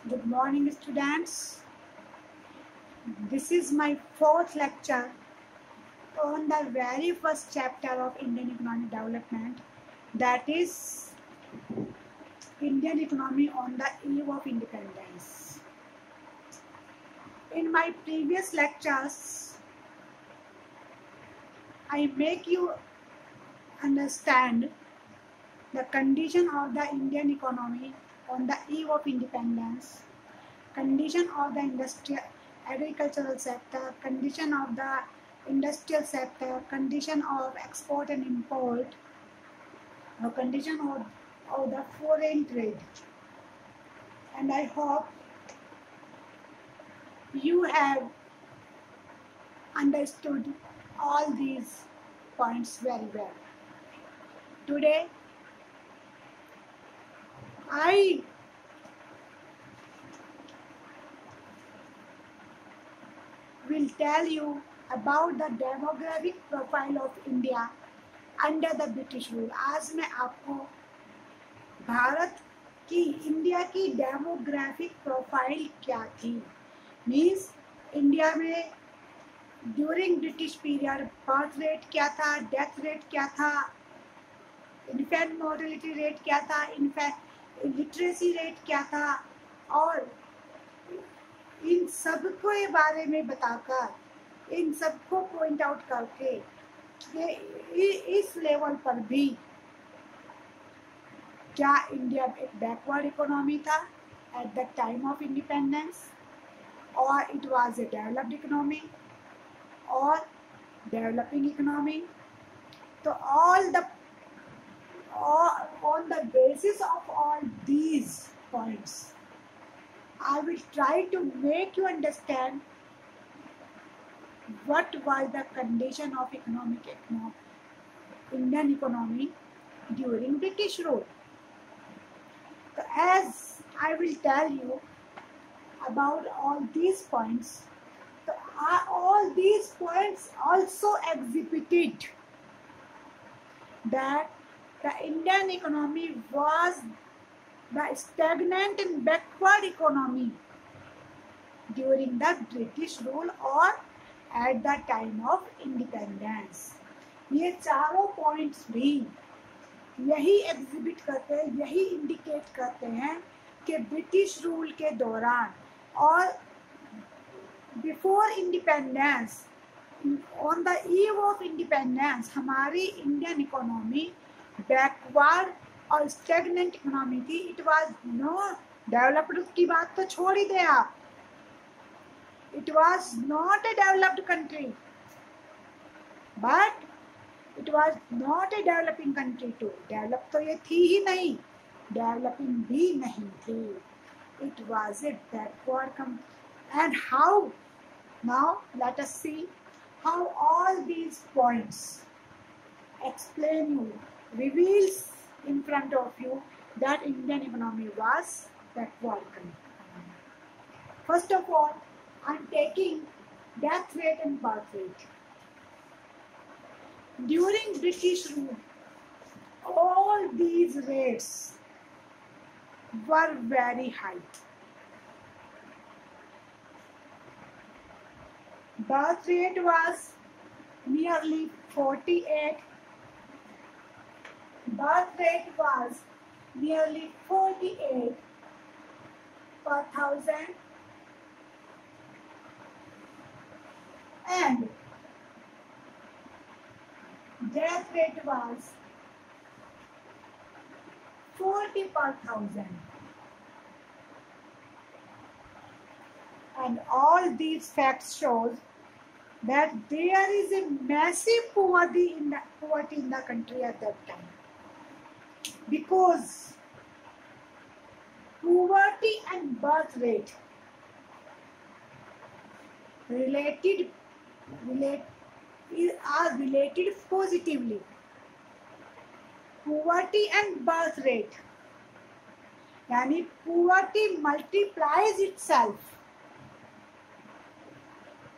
Good morning, students. This is my fourth lecture on the very first chapter of Indian economic development, that is Indian economy on the eve of independence. In my previous lectures, I make you understand the condition of the Indian economy on the eve of independence, condition of the industrial agricultural sector, condition of the industrial sector, condition of export and import, or condition of the foreign trade. And I hope you have understood all these points very well. Today, I will tell you about the demographic profile of India under the British rule. आज मैं आपको भारत की India की demographic profile क्या थी, means India में during British period birth rate क्या था, डेथ रेट क्या था, इन्फेंट मोर्टेलिटी रेट क्या था, इन्फेंट लिटरेसी रेट क्या था, और इन सब के बारे में बताकर, इन सबको पॉइंट आउट करके इस लेवल पर भी क्या इंडिया एक बैकवर्ड इकोनॉमी था at the time of independence, और it was a developed economy or developing economy. तो on the basis of all these points, I will try to make you understand what was the condition of Indian economy during British rule. So as I will tell you about all these points, so all these points also exhibited that the Indian economy was the stagnant and backward economy during the British rule or at the time of independence. ये चारों points भी यही exhibit करते हैं, यही indicate करते हैं कि ब्रिटिश रूल के दौरान और before independence, on the eve of independence, हमारी इंडियन इकोनॉमी बैकवर्ड और स्टेगनेंट इकोनॉमी थी. इट वाज नो डेवलप्ड की बात तो छोड़ ही दे आप, it was not a developed country, but it was not a developing country too. Develop तो ये थी ही नहीं, डेवलपिंग भी नहीं थी. It was a backward country. And how, now let us see how all these points explain you, reveals in front of you that Indian economy was backward. First of all, I am taking death rate and birth rate. During British rule, all these rates were very high. Birth rate was nearly 48. Birth rate was nearly 48 per thousand, and death rate was 40 per thousand. And all these facts shows that there is a massive poverty in the country at that time, because poverty and birth rate are related positively. Poverty and birth rate, यानी poverty multiplies itself.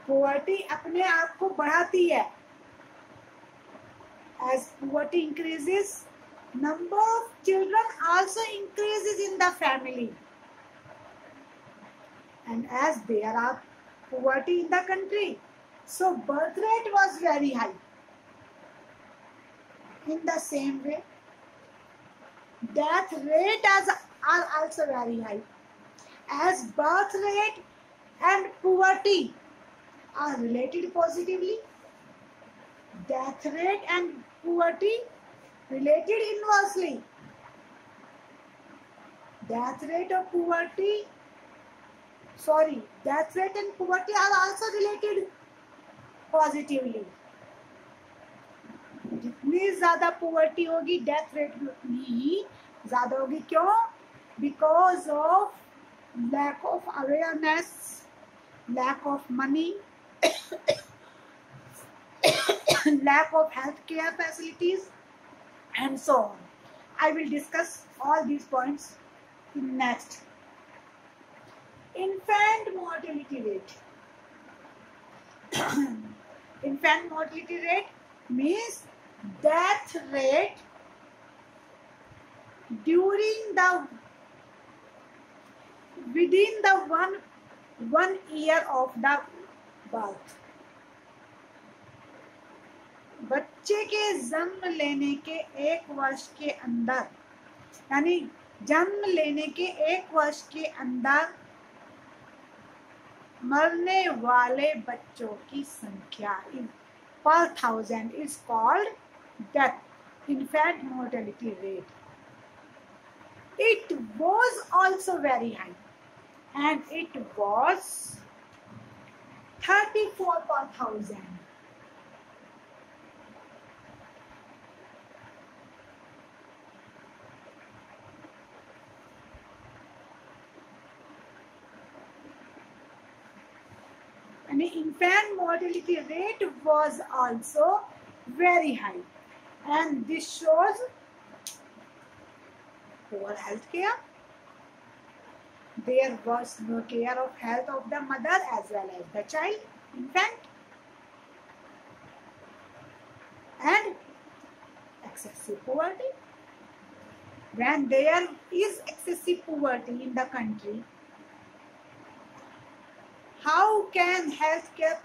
Poverty अपने आप को बढ़ाती है. As poverty increases, number of children also increases in the family. and as there are poverty in the country, so birth rate was very high. In the same way, death rate are also very high. As birth rate and poverty are related positively, death rate and poverty related inversely. Death rate and poverty are also related positively. जितनी ज्यादा poverty होगी, death rate भी उतनी ही ज्यादा होगी. क्यों? Because of lack of awareness, lack of money, lack of healthcare facilities, and so on. I will discuss all these points in next. Infant mortality rate. Infant mortality rate means death rate within the one year of the birth. बच्चे के जन्म लेने के 1 वर्ष के अंदर, यानी जन्म लेने के 1 वर्ष के अंदर मरने वाले बच्चों की संख्या per thousand is called death, infant mortality rate. It was also very high, and it was 34 per thousand. And the infant mortality rate was also very high, and this shows poor health care. There was no care of health of the mother as well as the child, infant, and excessive poverty. When there is excessive poverty in the country, how can healthcare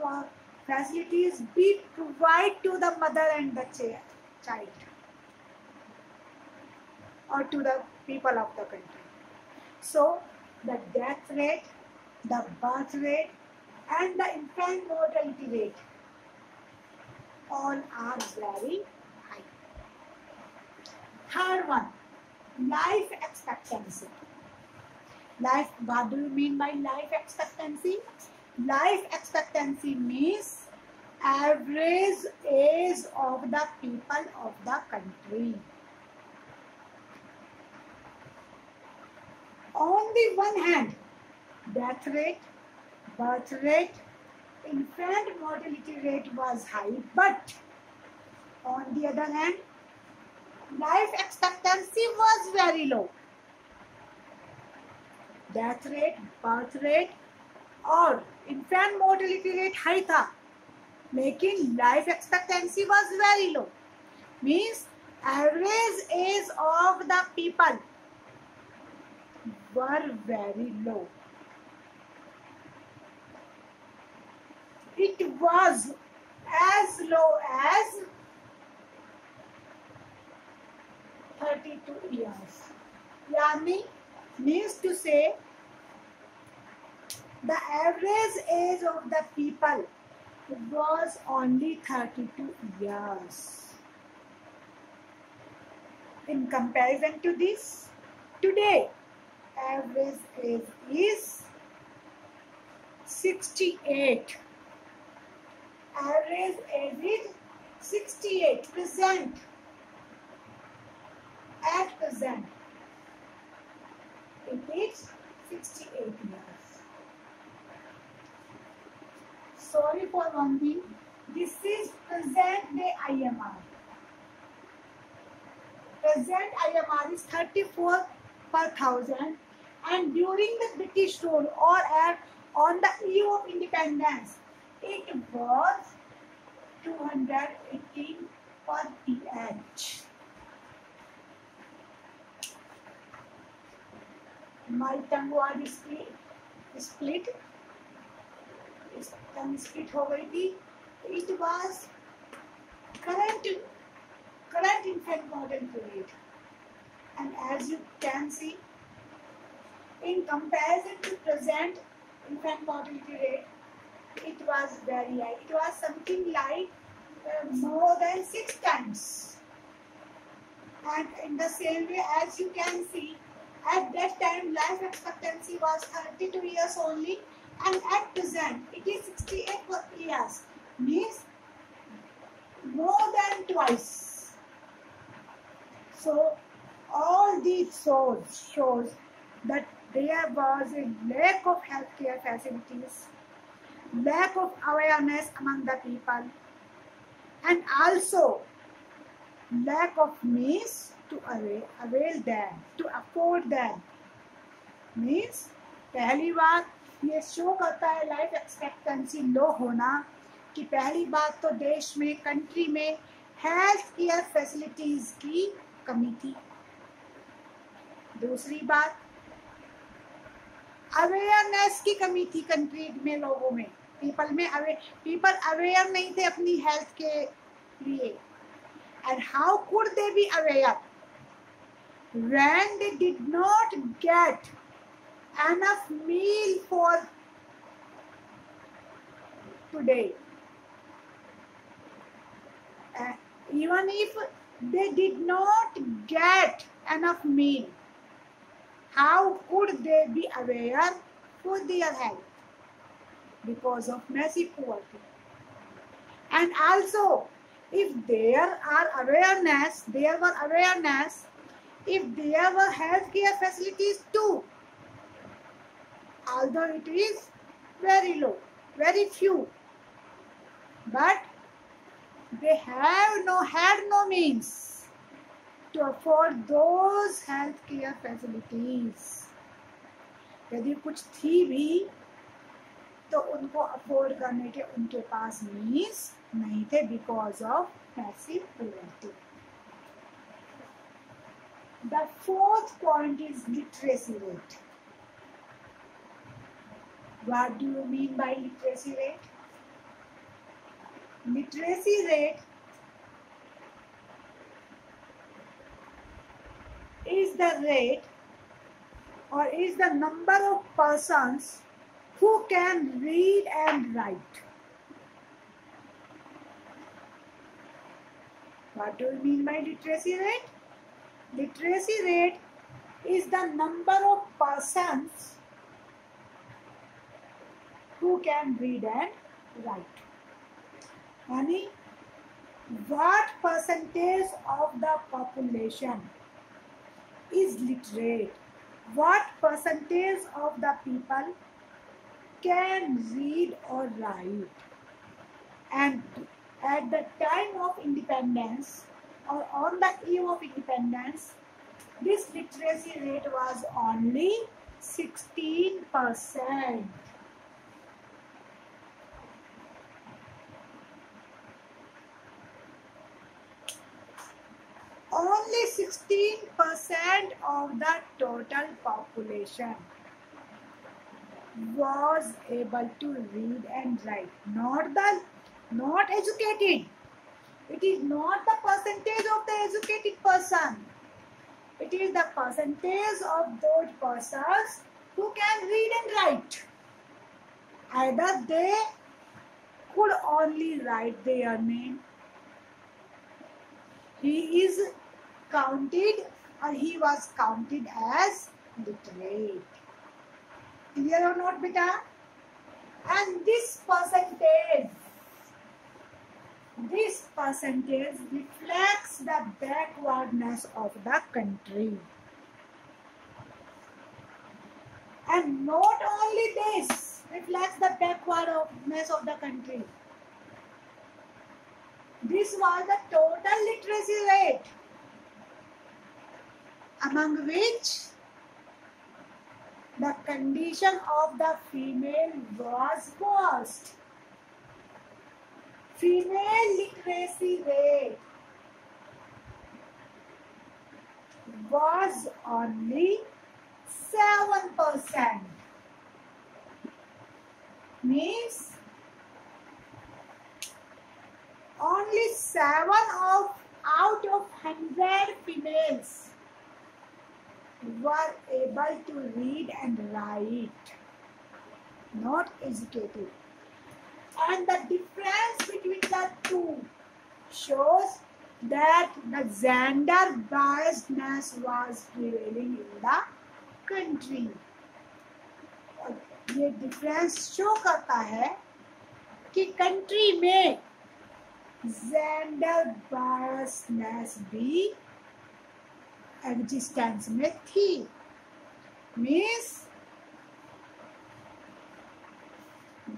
facilities be provided to the mother and the child, or to the people of the country? So the death rate, the birth rate, and the infant mortality rate all are very high. Third one, life expectancy. What do you mean by life expectancy? Life expectancy means average age of the people of the country. On the one hand, death rate, birth rate, infant mortality rate was high, but on the other hand, life expectancy was very low. Death rate, birth rate और infant mortality rate high था, लेकिन life expectancy was very low. Means average age of the people were very low. It was as low as 32 years. Yani means to say the average age of the people was only 32 years. In comparison to this, today average age is 68. Average age is 68 present. At present, it is 68 years. Sorry for one thing. This is present day IMR. Present IMR is 34 per thousand, and during the British rule or on the eve of independence, it was 218 per PH. My tongue was split, split हो गई थी. It was current infant mortality rate, and as you can see, in comparison to present infant mortality rate, it was very high. It was something like more than 6 times. And in the same way, as you can see, at that time life expectancy was 32 years only, and at present it is 68 years, means more than twice. So all these shows that there was a lack of healthcare facilities, lack of awareness among the people, and also lack of means to avail them, to afford them. Means पहली बात ये show करता है life expectancy लो होना, कि पहली बात तो देश में, कंट्री में हेल्थ केयर फैसिलिटीज की कमी थी. दूसरी बात, अवेयरनेस की कमी थी कंट्री में, लोगों में, पीपल अवेयर नहीं थे अपनी हेल्थ के लिए. And how could they be aware when they did not get enough meal for today? Even if they did not get enough meal, how could they be aware for their health? Because of massive poverty. And also, if there were awareness, if there were healthcare facilities too, although it is very low, very few, but they had no means to afford those healthcare facilities. यदि कुछ थी भी तो उनको afford करने के उनके पास means नहीं थे, because of massive poverty. The fourth point is literacy rate. What do you mean by literacy rate? Literacy rate is the rate or is the number of persons who can read and write. What do you mean by literacy rate? Literacy rate is the number of persons who can read and write. Yani, what percentage of the population is literate? What percentage of the people can read or write? And at the time of independence or on the eve of independence, this literacy rate was only 16%. Only 16% of the total population was able to read and write. Not educated. It is not the percentage of the educated person. It is the percentage of those persons who can read and write. Either they could only write their name. He is counted or he was counted as literate. Clear or not, beta? And this percentage reflects the backwardness of the country. And not only this reflects the backwardness of the country. This was the total literacy rate, among which the condition of the female was worst. Female literacy rate was only 7%. means only 7 out of 100 females were able to read and write, not educated. And the difference between the two shows that the gender biasness was prevailing in the country. और ये difference show करता है कि country में gender biasness भी existence में थी. Means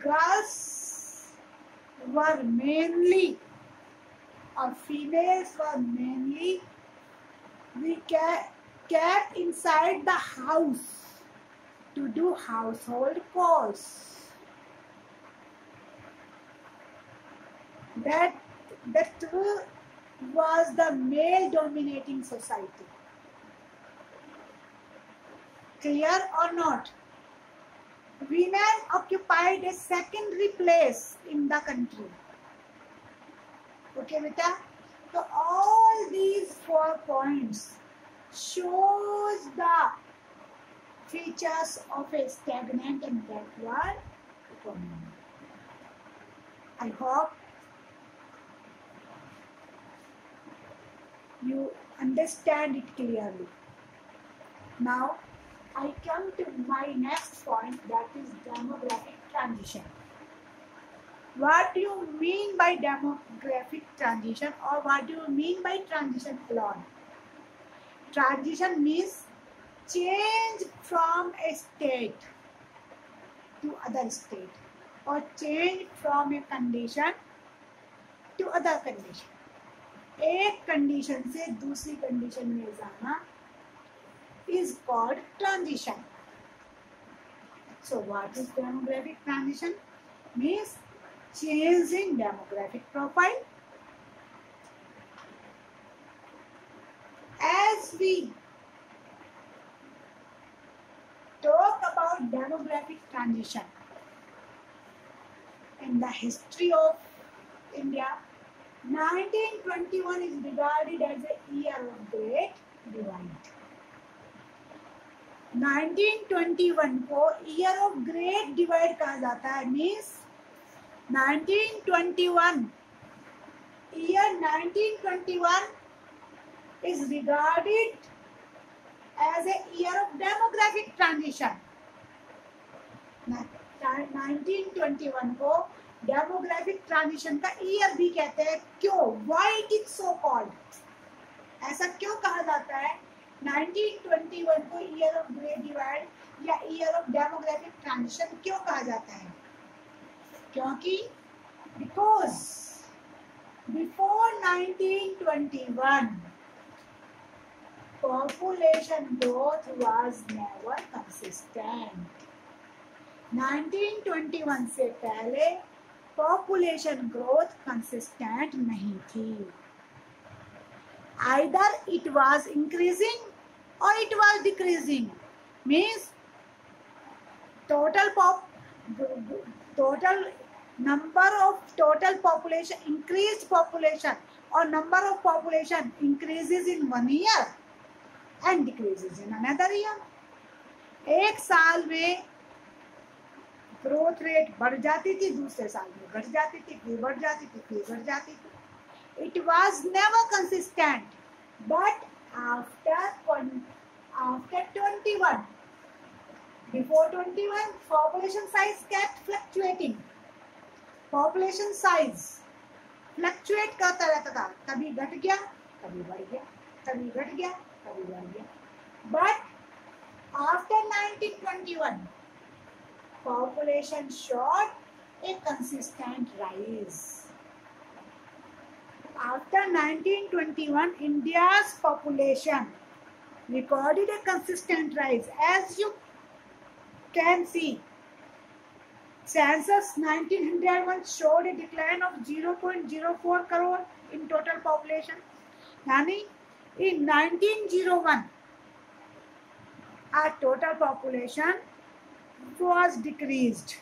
girls were mainly or females were mainly kept inside the house to do household chores. That was the male dominating society. Clear or not? Women occupied a secondary place in the country. Okay, beta. So all these 4 points shows the features of a stagnant and backward economy. I hope you understand it clearly. Now I come to my next point, that is demographic transition. What do you mean by demographic transition, or what do you mean by transition alone? Transition means change from a state to other state, or change from a condition to other condition. एक condition से दूसरी condition में जाना is called transition. So what is demographic transition? Means change in demographic profile. As we talk about demographic transition in the history of India, 1921 is regarded as a year of great divide. 1921 को year of great divide कहा जाता है. Means 1921 is regarded as a year of demographic transition. 1921 को demographic transition का year भी कहते हैं. क्यों? Why it is so called? ऐसा क्यों कहा जाता है? 1921 को ईयर ऑफ ग्रेट डिवाइड या ईयर ऑफ डेमोग्राफिक ट्रांजिशन क्यों कहा जाता है? क्योंकि because before 1921 population growth was never consistent. 1921 से पहले population growth consistent नहीं थी. Either it was increasing or it was decreasing. Means total number of total population, increased population or number of population increases in 1 year and decreases in another year. एक साल में growth rate बढ़ जाती थी, दूसरे साल में घट जाती थी, फिर बढ़ जाती थी, फिर घट जाती थी. It was never consistent. But after 21, before 21, population size kept fluctuating. Population size fluctuate करता रहता था. कभी घट गया, कभी बढ़ गया, कभी घट गया, कभी बढ़ गया. But after 1921, population showed a consistent rise. After 1921, India's population recorded a consistent rise. As you can see, census 1901 showed a decline of 0.04 crore in total population. Yani, in 1901, our total population was decreased.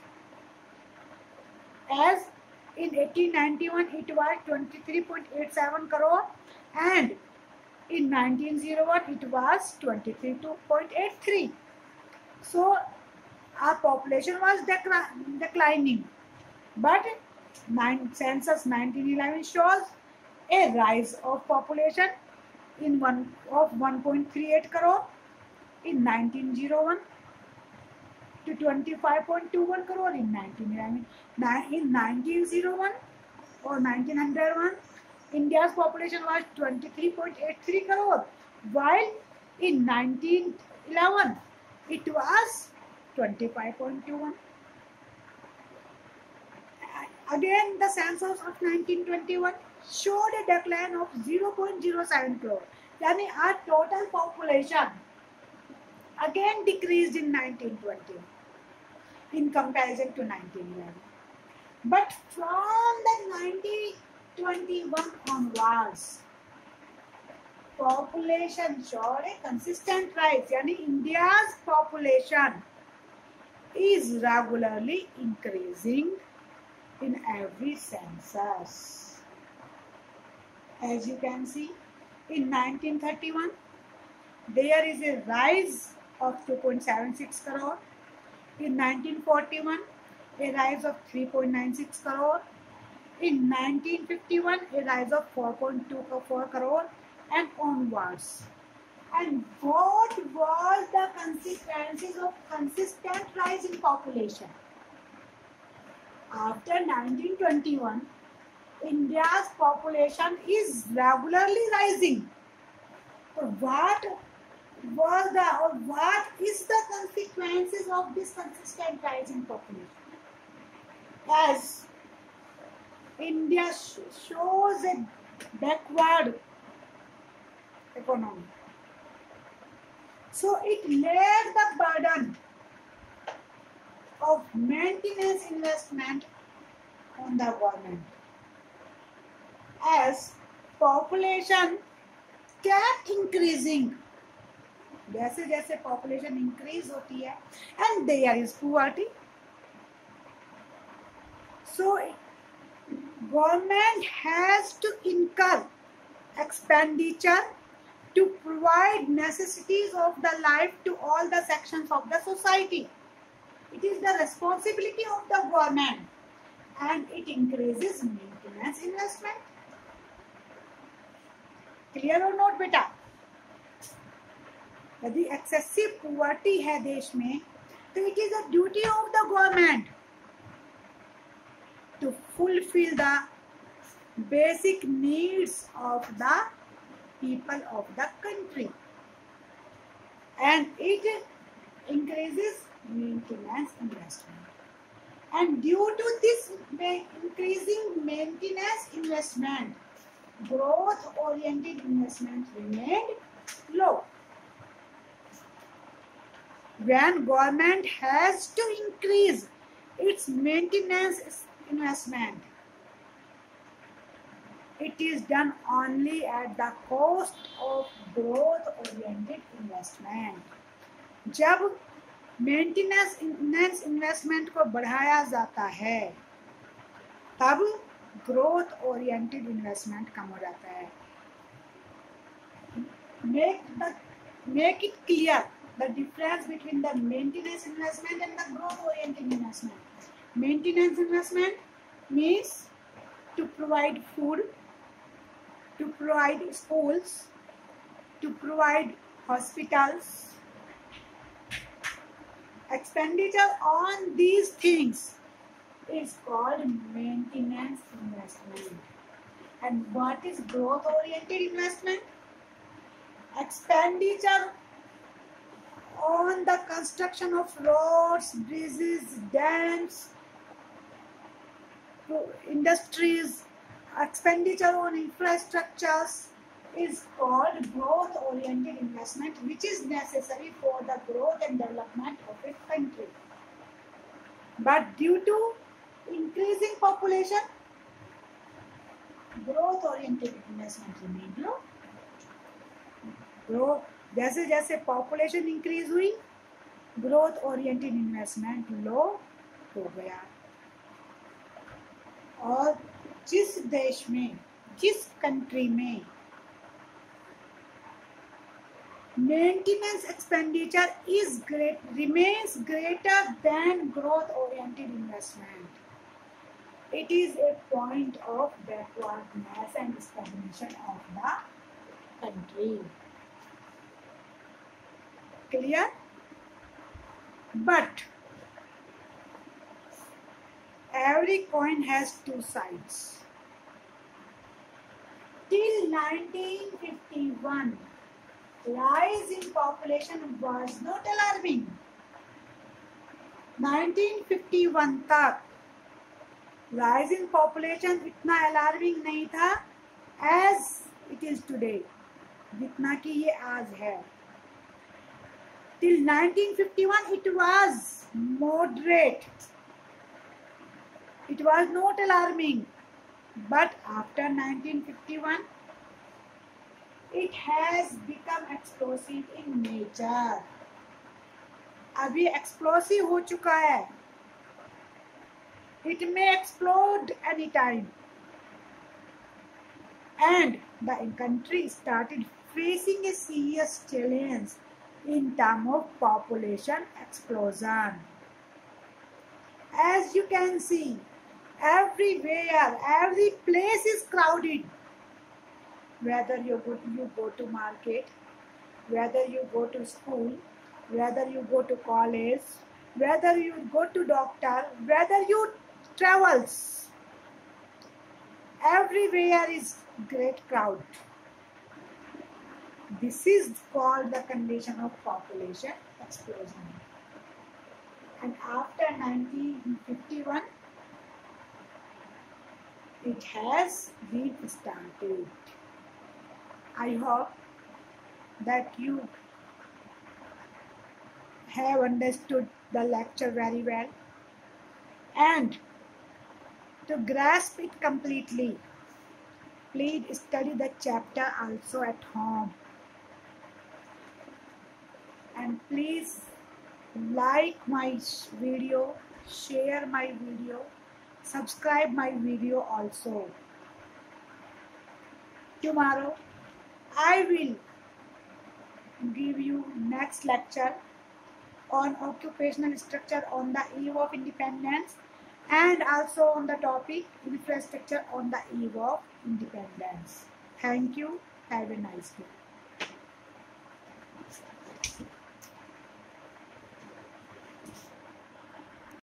as in 1891 it was 23.87 crore, and in 1901 it was 23.83. So our population was declining, but census 1911 shows a rise of population in 1.38 crore in 1901 to 25.21 crore in 1911. In 1901 or 1901, India's population was 23.83 crore, while in 1911 it was 25.21. Again, the census of 1921 showed a decline of 0.07 crore. Yani our total population again decreased in 1920 in comparison to 1911. But from the 1921 onwards, population showed a consistent rise. Yani India's population is regularly increasing in every census. As you can see, in 1931, there is a rise of 2.76 crore. In 1941, a rise of 3.96 crore. In 1951, a rise of 4.24 crore, and onwards. And what was the consequences of consistent rise in population? After 1921, India's population is regularly rising. So what is the consequences of this consistent rise in population? As India shows a backward economy, so it laid the burden of maintenance investment on the government. As population kept increasing, जैसे जैसे population increase होती है, and there is poverty, so government has to incur expenditure to provide necessities of the life to all the sections of the society. It is the responsibility of the government, and it increases maintenance investment. Clear or not, बेटा? यदि excessive poverty है देश में, तो it is the duty of the government to fulfill the basic needs of the people of the country, and it increases maintenance investment. And due to this increasing maintenance investment, growth-oriented investment remained low. When government has to increase its maintenance investment, it is done only at the cost of growth-oriented investment. जब maintenance investment को बढ़ाया जाता है, तब growth oriented investment कम हो जाता है. Make it clear the difference between the maintenance investment and the growth oriented investment. Maintenance investment means to provide food, to provide schools, to provide hospitals. Expenditure on these things is called maintenance investment. And what is growth oriented investment? Expenditure on the construction of roads, bridges, dams, industries, expenditure on infrastructures is called growth oriented investment, which is necessary for the growth and development of a country. But due to increasing population, growth oriented investment remain low. Growth जैसे जैसे population increase हुई, growth oriented investment लो हो गया. और जिस देश में, जिस कंट्री में maintenance expenditure is remains greater than growth oriented investment, it is a point of backwardness and stagnation of the country. Clear? But every coin has two sides. Till 1951, rise in population was not alarming. 1951 तक rise in population इतना alarming नहीं था as it is today, जितना कि ये आज है. Till 1951 it was moderate. It was not alarming. But after 1951, it has become explosive in nature. अब ये explosive हो चुका है. It may explode anytime. And the country started facing a serious challenge in terms of population explosion. As you can see, everywhere, every place is crowded. Whether you go to market, whether you go to school, whether you go to college, whether you go to doctor, whether you travels, everywhere is great crowd. This is called the condition of population explosion. And after 1951, it has restarted. I hope that you have understood the lecture very well, and to grasp it completely, please study the chapter also at home, and please like my video, share my video, subscribe my video also. Tomorrow I will give you next lecture on occupational structure on the eve of independence, and also on the topic infrastructure on the eve of independence. Thank you. Have a nice day.